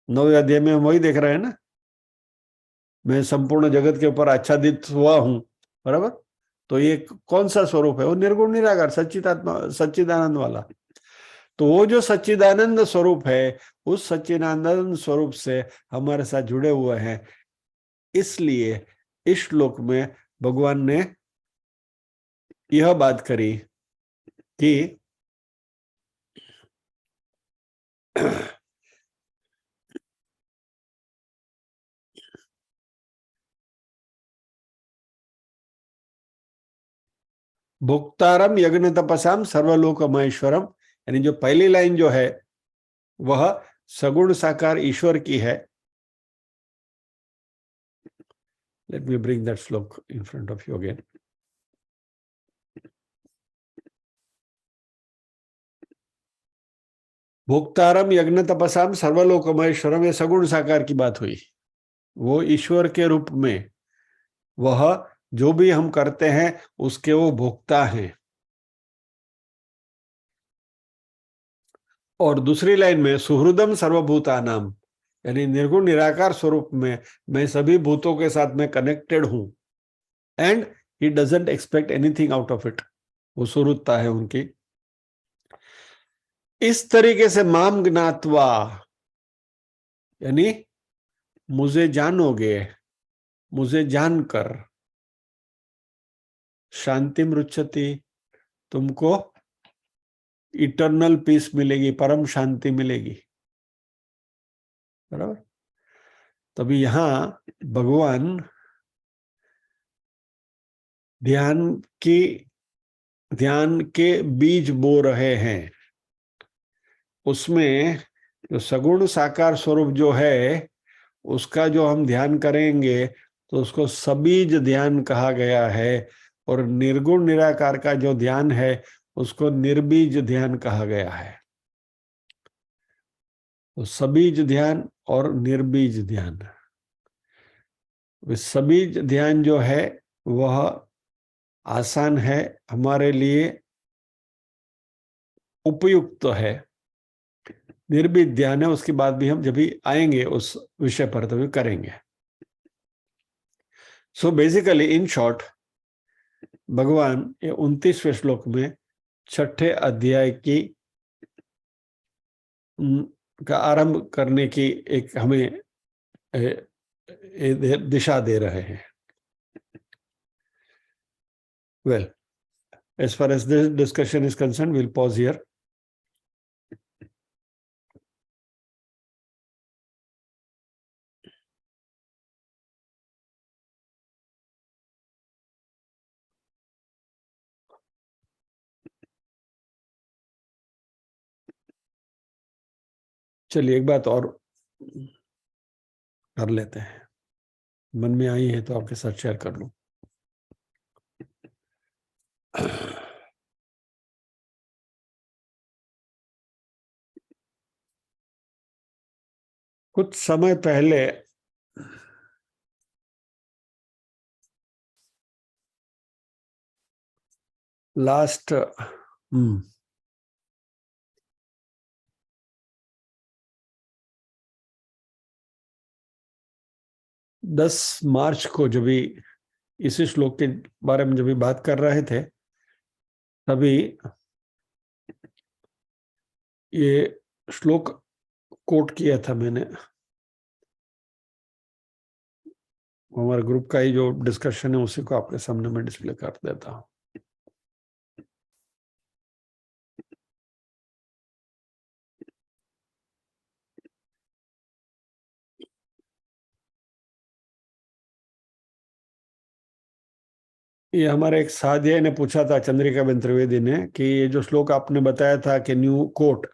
9वें अध्याय में हम वही देख रहे हैं ना, मैं संपूर्ण जगत के ऊपर आच्छादित हुआ हूं। बराबर, तो ये कौन सा स्वरूप है? वो निर्गुण निराकार सच्चिदात्मा, सच्चिदानंद वाला। तो वो जो सच्चिदानंद स्वरूप है, उस सच्चिदानंद स्वरूप से हमारे साथ जुड़े हुए हैं। इसलिए इस श्लोक में भगवान ने यह बात करी कि भोक्तारम यज्ञ तपसाम सर्वलोक महेश्वरम, यानी जो पहली लाइन जो है वह सगुण साकार ईश्वर की है। लेट मी ब्रिंग दैट श्लोक in front of you again. भोक्तारम यज्ञ तपसाम सर्वलोक महेश्वरम, ये सगुण साकार की बात हुई। वो ईश्वर के रूप में, वह जो भी हम करते हैं उसके वो भोक्ता हैं। और दूसरी लाइन में सुहृदम सर्वभूतानाम, यानी निर्गुण निराकार स्वरूप में मैं सभी भूतों के साथ में कनेक्टेड हूं, and he doesn't expect anything out of it. वो सुहृदता है उनकी। इस तरीके से माम ज्ञात्वा, यानी मुझे जानोगे, मुझे जानकर, शांति रुच्छति, तुमको इटर्नल पीस मिलेगी, परम शांति मिलेगी। बराबर, तभी यहां भगवान ध्यान के बीज बो रहे हैं। उसमें जो सगुण साकार स्वरूप जो है उसका जो हम ध्यान करेंगे तो उसको सबीज ध्यान कहा गया है, और निर्गुण निराकार का जो ध्यान है उसको निर्बीज ध्यान कहा गया है। तो सबीज ध्यान और निर्बीज ध्यान, सबीज ध्यान जो है वह आसान है, हमारे लिए उपयुक्त है। निर्बीज ध्यान है, उसकी बात भी हम जब भी आएंगे उस विषय पर तभी करेंगे। सो बेसिकली इन शॉर्ट, भगवान ये 29वें श्लोक में 6ठे अध्याय की का आरंभ करने की एक हमें दिशा दे रहे हैं। Well, as far as this discussion is concerned, we'll pause here. चलिए एक बात और कर लेते हैं, मन में आई है तो आपके साथ शेयर कर लूं। कुछ समय पहले लास्ट 10 मार्च को जब भी इसी श्लोक के बारे में जब भी बात कर रहे थे तभी ये श्लोक कोट किया था मैंने। हमारे ग्रुप का ही जो डिस्कशन है उसी को आपके सामने मैं डिस्प्ले कर देता हूं। ये हमारे एक साध्याय ने पूछा था, चंद्रिका बेन त्रिवेदी ने, कि ये जो श्लोक आपने बताया था कि न्यू कोट,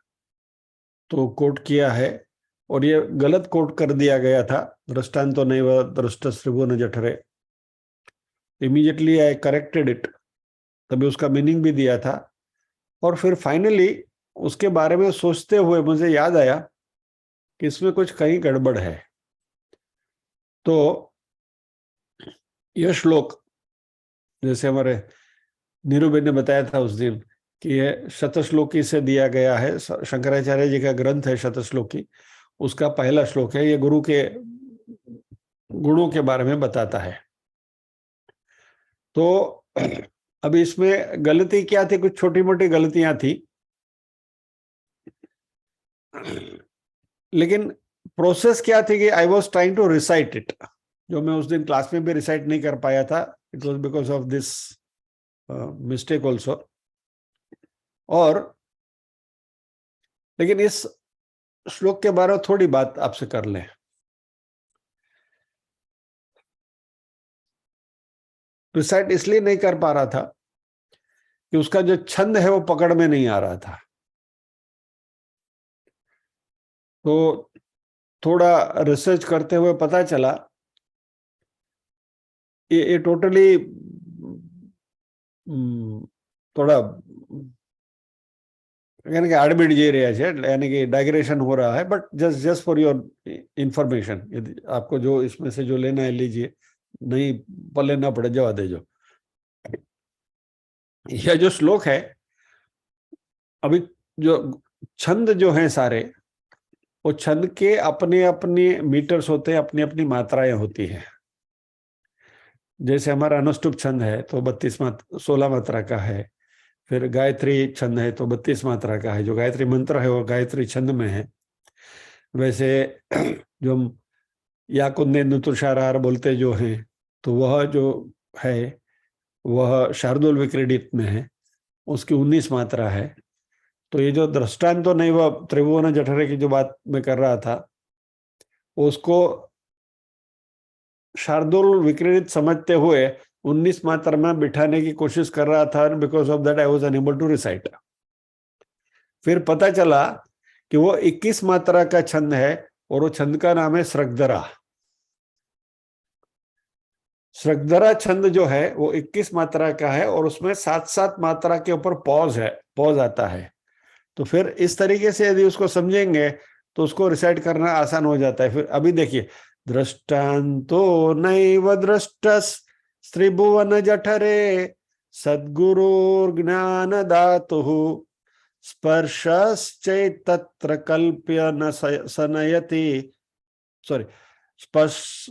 तो कोट किया है और ये गलत कोट कर दिया गया था, दृष्टांतो नैव दृष्ट श्रिभो न जठरे। इमीडिएटली आई करेक्टेड इट, तभी उसका मीनिंग भी दिया था। और फिर फाइनली उसके बारे में सोचते हुए मुझे याद आया कि इसमें कुछ कहीं गड़बड़ है। तो यह श्लोक, जैसे हमारे नीरूबेन ने बताया था उस दिन, कि यह शतश्लोकी से दिया गया है, शंकराचार्य जी का ग्रंथ है शतश्लोकी, उसका पहला श्लोक है। ये गुरु के गुणों के बारे में बताता है। तो अभी इसमें गलती क्या थी, कुछ छोटी मोटी गलतियां थी, लेकिन प्रोसेस क्या थी कि I was trying to recite it, जो मैं उस दिन क्लास में भी रिसाइट नहीं कर पाया था। It was because of this mistake also. और लेकिन इस श्लोक के बारे में थोड़ी बात आपसे कर लें। रिसाइट इसलिए नहीं कर पा रहा था कि उसका जो छंद है वो पकड़ में नहीं आ रहा था। तो थोड़ा रिसर्च करते हुए पता चला ये टोटली थोड़ा यानी कि आड़बीड़ जई रहा है, यानी कि डाइग्रेशन हो रहा है। But just just for your information, यदि आपको जो इसमें से जो लेना है लीजिए, नहीं पल्ले ना पड़े जवा दे। जो यह जो श्लोक है, अभी जो छंद जो हैं सारे, वो छंद के अपने अपने मीटर्स होते हैं, अपनी अपनी मात्राएं होती हैं। जैसे हमारा अनुष्टुप छंद है तो 16 मात्रा का है। फिर गायत्री छंद है तो 32 मात्रा का है, जो गायत्री मंत्र है वो गायत्री छंद में है। वैसे जो हम या कुंदे तुषारहार बोलते जो हैं, तो वह जो है वह शार्दुल विक्रीडित में है, उसकी 19 मात्रा है। तो ये जो दृष्टांत तो नहीं, वह त्रिभुवन जठरे की जो बात मैं कर रहा था, उसको शार्दुल विक्रीडित समझते हुए 19 मात्रा में बिठाने की कोशिश कर रहा था। Because of that I was unable to recite. फिर पता चला कि वो 21 मात्रा का छंद है और वो छंद का नाम है सृगधरा। सृगधरा छंद जो है वो 21 मात्रा का है और उसमें 7-7 मात्रा के ऊपर पॉज है, पॉज आता है। तो फिर इस तरीके से यदि उसको समझेंगे तो उसको रिसाइट करना आसान हो जाता है। फिर अभी देखिए, दृष्टांतो नैव दृष्टस त्रिभुवन जठरे सद्गुरुर्ज्ञान धातुः स्पर्शश्चैतत्र कल्प्य न सनयति, सॉरी,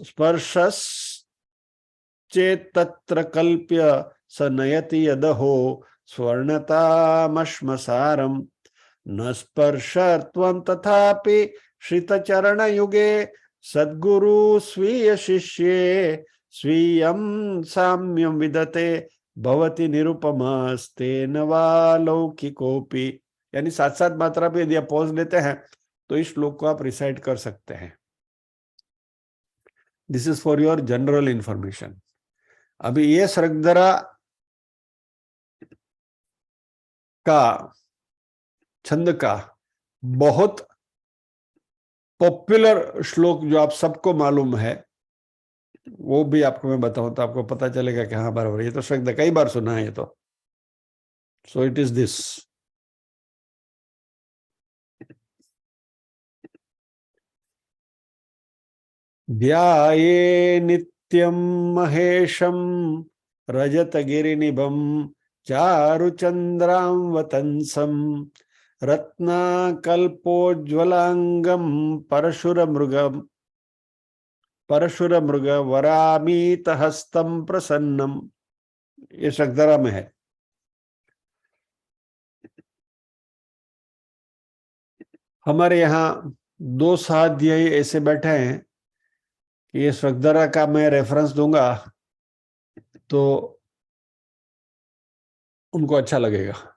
स्पर्शश्चेतत्र कल्प्य सनयति यदहो स्वर्णतामश्मसारम् न स्पर्शत्वं तथापि श्रितचरणयुगे सद्गुरु स्वीय शिष्ये स्वीयं साम्यं विदते भवति निरुपमास्तेन वा लौकिकोपि। यानी 7-7 मात्रा पे यदि आप पॉज लेते हैं तो इस श्लोक को आप रिसाइट कर सकते हैं। This is for your general information. अभी ये सृगधरा का छंद का बहुत पॉपुलर श्लोक जो आप सबको मालूम है, वो भी आपको मैं बताऊं तो आपको पता चलेगा कि हाँ बराबर, ये तो सृगधरा कई बार सुना है ये तो। So it is this. ध्याये नित्यं महेशं रजतगिरिनिभं चारुचन्द्रां वतंसं रत्नाकल्पोज्ज्वलांगं परशुरमृग वरामीत हस्तं प्रसन्नम। ये शक्दरा में है। हमारे यहाँ 2 साध्यायी ऐसे बैठे हैं कि ये शक्दरा का मैं रेफरेंस दूंगा तो उनको अच्छा लगेगा।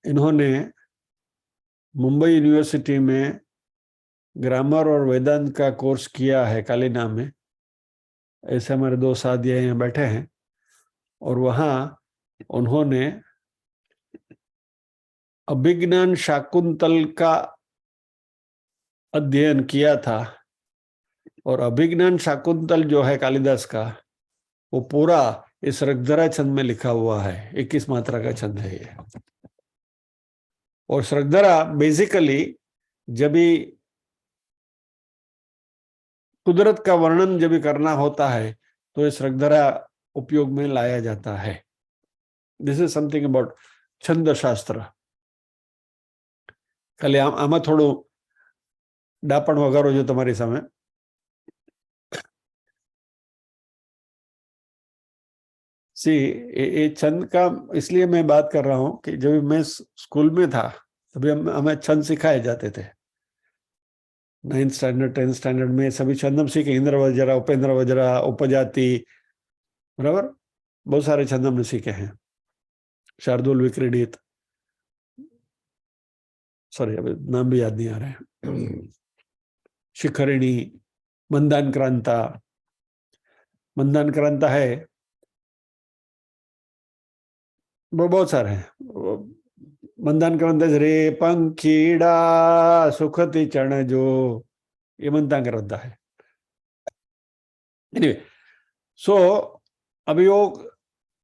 इन्होंने मुंबई यूनिवर्सिटी में ग्रामर और वेदांत का कोर्स किया है कालीना में। ऐसे हमारे दो साथी यहाँ बैठे हैं, और वहां उन्होंने अभिज्ञान शाकुंतल का अध्ययन किया था। और अभिज्ञान शाकुंतल जो है कालिदास का, वो पूरा इस ऋग्धरा छंद में लिखा हुआ है। 21 मात्रा का छंद है ये। और ऋग्धरा बेसिकली जब भी कुदरत का वर्णन जब भी करना होता है तो इस ऋग्धरा उपयोग में लाया जाता है। दिस इज समथिंग अबाउट छंद शास्त्र। खाली આમાં થોડું ડાપણ વગાડો છો તમારી સામે। सी ये छंद का इसलिए मैं बात कर रहा हूं कि जब मैं स्कूल में था तभी हमें छंद सिखाए जाते थे। 9th स्टैंडर्ड 10th स्टैंडर्ड में सभी छंद हम सीखे। इंद्र वज्रा, उपेंद्र वज्रा, उपजाति, बराबर बहुत सारे छंद हमने सीखे हैं। शार्दुल विक्रीडित, सॉरी अभी नाम भी याद नहीं आ रहे हैं। शिखरिणी, मंदानक्रांता, मंदानक्रांता है, वो बहुत सारे हैं। मंदानक्रांता रे पंखीड़ा सुखती चरण जो, ये मंदानक्रांता है। एनीवे, सो अभी वो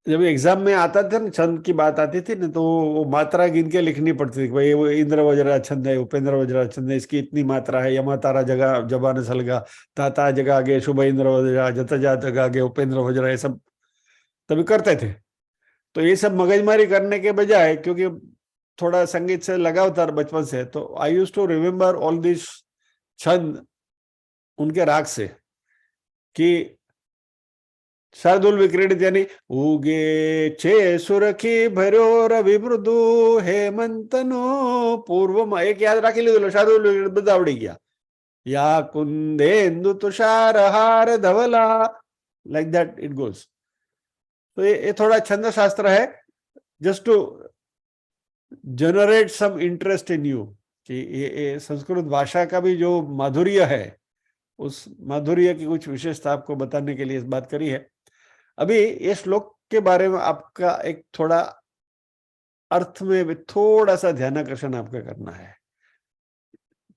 जब एग्जाम में आता था ना, छंद की बात आती थी ना, तो वो मात्रा गिन के लिखनी पड़ती थी। भाई वो इंद्र वज्रा छंद है, उपेंद्र वज्रा छंद है, इसकी इतनी मात्रा है। यमा तारा जगह जबान सलगा, ताता जगह आगे शुभ इंद्र वज्रा, जता जा जगह आगे उपेंद्र वज्रा, ये सब तभी करते थे। तो ये सब मगजमारी करने के बजाय, क्योंकि थोड़ा संगीत से लगाव था बचपन से, तो I use to remember all this छंद उनके राग से। कि शार्दुल विक्रीडित यानी उगे छे सुरखी भर्यो रवि मृदु हेमंतनो पूर्व, एक याद राखी लीधेलो शार्दुल विक्रीडित બધા આવડી ગયા। या कुंदेन्दु तुषार हार धवला, लाइक दैट इट गोज। तो ये थोड़ा छंद शास्त्र है, just to generate some interest in you कि ये संस्कृत भाषा का भी जो माधुर्य है, उस माधुर्य की कुछ विशेषता आपको बताने के लिए इस बात करी है। अभी ये श्लोक के बारे में आपका एक थोड़ा अर्थ में थोड़ा सा ध्यानाकर्षण आपका करना है।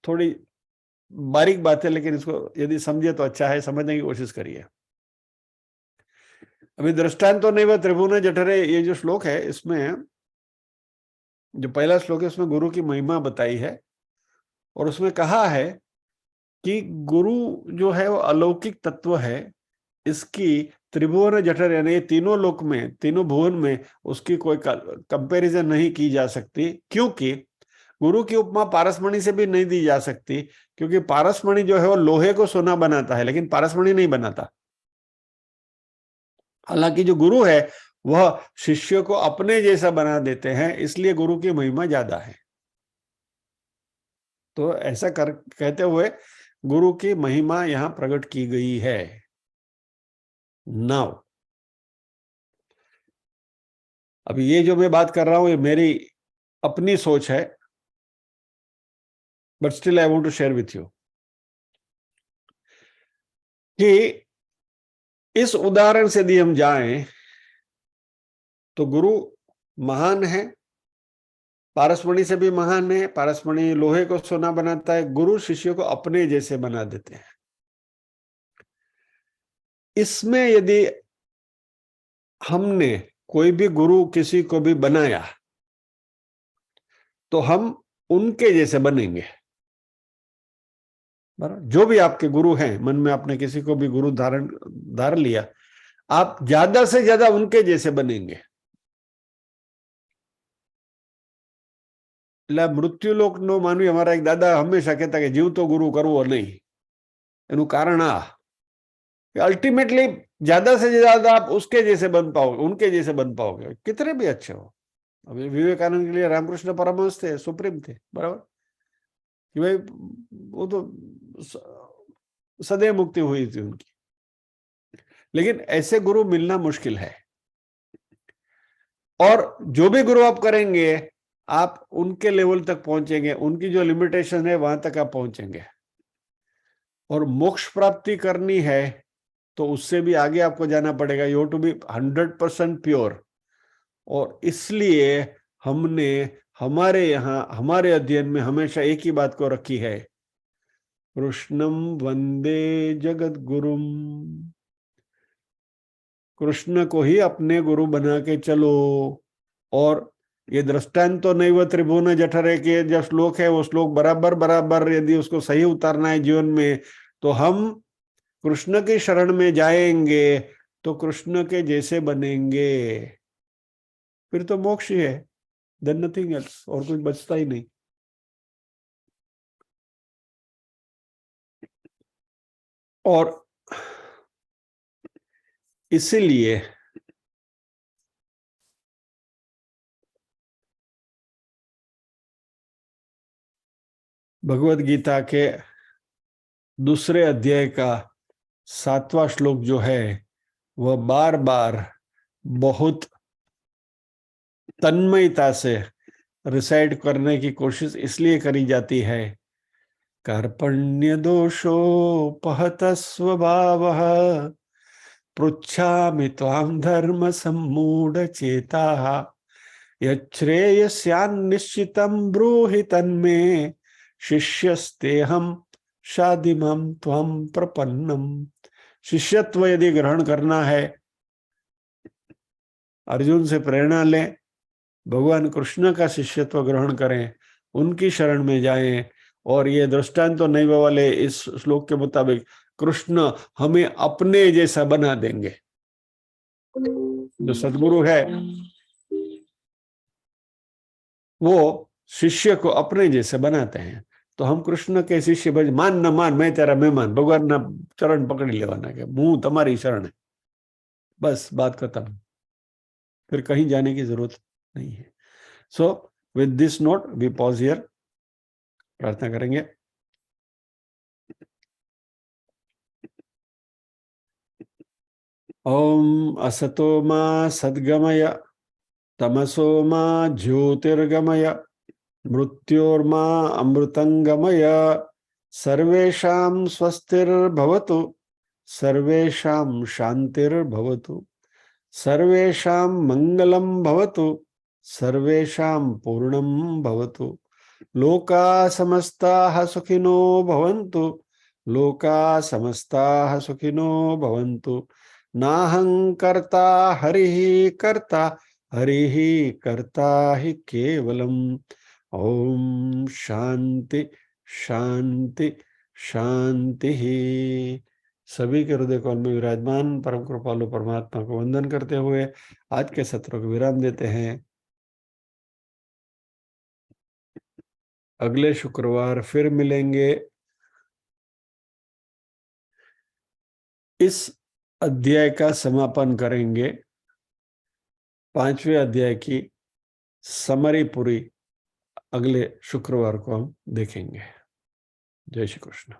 थोड़ी बारीक बात है, लेकिन इसको यदि समझे तो अच्छा है, समझने की कोशिश करिए। अभी दृष्टांतो नैव त्रिभुवन जठरे, ये जो श्लोक है, इसमें जो पहला श्लोक है उसमें गुरु की महिमा बताई है। और उसमें कहा है कि गुरु जो है वो अलौकिक तत्व है। इसकी त्रिभुवन जठर यानी ये तीनों लोक में, तीनों भुवन में उसकी कोई कंपैरिजन नहीं की जा सकती। क्योंकि गुरु की उपमा पारसमणि से भी नहीं दी जा सकती, क्योंकि पारसमणि जो है वो लोहे को सोना बनाता है, लेकिन पारसमणि नहीं बनाता। हालांकि जो गुरु है वह शिष्य को अपने जैसा बना देते हैं, इसलिए गुरु की महिमा ज्यादा है। तो ऐसा कहते हुए गुरु की महिमा यहां प्रकट की गई है। नाउ अभी ये जो मैं बात कर रहा हूं, ये मेरी अपनी सोच है, but still I want to share with you कि इस उदाहरण से यदि हम जाएं तो गुरु महान है, पारसमणि से भी महान है। पारसमणि लोहे को सोना बनाता है, गुरु शिष्य को अपने जैसे बना देते हैं। इसमें यदि हमने कोई भी गुरु किसी को भी बनाया तो हम उनके जैसे बनेंगे। जो भी आपके गुरु हैं, मन में आपने किसी को भी गुरु धार लिया, आप ज्यादा से ज्यादा उनके जैसे बनेंगे। એટલે મૃત્યુલોકનો માનવી, અમારા એક દાદા હંમેશા કહેતા કે જીવતો ગુરુ કરવો નહીં। એનું કારણ આ कि अल्टीमेटली ज्यादा से ज्यादा आप उसके जैसे बन पाओगे, उनके जैसे बन पाओगे, कितने भी अच्छे हो। अभी विवेकानंद के लिए रामकृष्ण परमहंस थे, सुप्रीम थे, बराबर, कि भाई वो तो सदैव मुक्ति हुई थी उनकी। लेकिन ऐसे गुरु मिलना मुश्किल है। और जो भी गुरु आप करेंगे, आप उनके लेवल तक पहुंचेंगे, उनकी जो लिमिटेशन है वहां तक आप पहुंचेंगे। और मोक्ष प्राप्ति करनी है तो उससे भी आगे आपको जाना पड़ेगा। You to be 100% pure. और इसलिए हमने हमारे यहाँ हमारे अध्ययन में हमेशा एक ही बात को रखी है, कृष्णम वंदे जगत गुरुम। कृष्ण को ही अपने गुरु बना के चलो। और ये दृष्टांत तो नैव त्रिभुवन जठरे के जो श्लोक है वो श्लोक बराबर बराबर यदि उसको सही उतारना है जीवन में, तो हम कृष्ण की शरण में जाएंगे तो कृष्ण के जैसे बनेंगे, फिर तो मोक्ष ही है, देन नथिंग एल्स, और कुछ बचता ही नहीं। और इसीलिए भगवत गीता के दूसरे अध्याय का 7वां श्लोक जो है वह बार बार बहुत तन्मयता से रिसाइड करने की कोशिश इसलिए करी जाती है, कार्पण्य दोषोपहत स्वभावः पृच्छामि त्वां धर्म सम्मूढ़ चेताः यच्छ्रेयस्यान्निश्चितं ब्रूहि तन्मे शिष्यस्तेहं शाधिमां त्वां प्रपन्नम। शिष्यत्व यदि ग्रहण करना है, अर्जुन से प्रेरणा लें, भगवान कृष्ण का शिष्यत्व ग्रहण करें, उनकी शरण में जाएं। और ये दृष्टांत तो नहीं वाले इस श्लोक के मुताबिक कृष्ण हमें अपने जैसा बना देंगे। जो सद्गुरु है वो शिष्य को अपने जैसे बनाते हैं। तो हम कृष्ण के शिष्य, भाई मान न मान मैं तेरा मेहमान, भगवान ना चरण पकड़ी लेवाना के मुंह तुम्हारी शरण है, बस बात खत्म, फिर कहीं जाने की जरूरत नहीं है। So with this note we pause here, प्रार्थना करेंगे। ओम असतो मा सद्गमय तमसो मा ज्योतिर्गमय मृत्योर्मा अमृतंगमय सर्वेषां स्वस्तिर्भवतु सर्वेषां शांतिर्भवतु सर्वेषां मंगलं भवतु सर्वेषां पूर्णं भवतु लोका समस्ताः सुखिनो भवन्तु लोका समस्ताः सुखिनो भवन्तु नाहं कर्ता हरिः कर्ता हरिः कर्ता हि केवलम्। ओम शांति शांति शांति ही। सभी के हृदय कमल में विराजमान परम कृपालु परमात्मा को वंदन करते हुए आज के सत्र को विराम देते हैं। अगले शुक्रवार फिर मिलेंगे। इस अध्याय का समापन करेंगे, 5वें अध्याय की समरी पूरी अगले शुक्रवार को हम देखेंगे। जय श्री कृष्ण।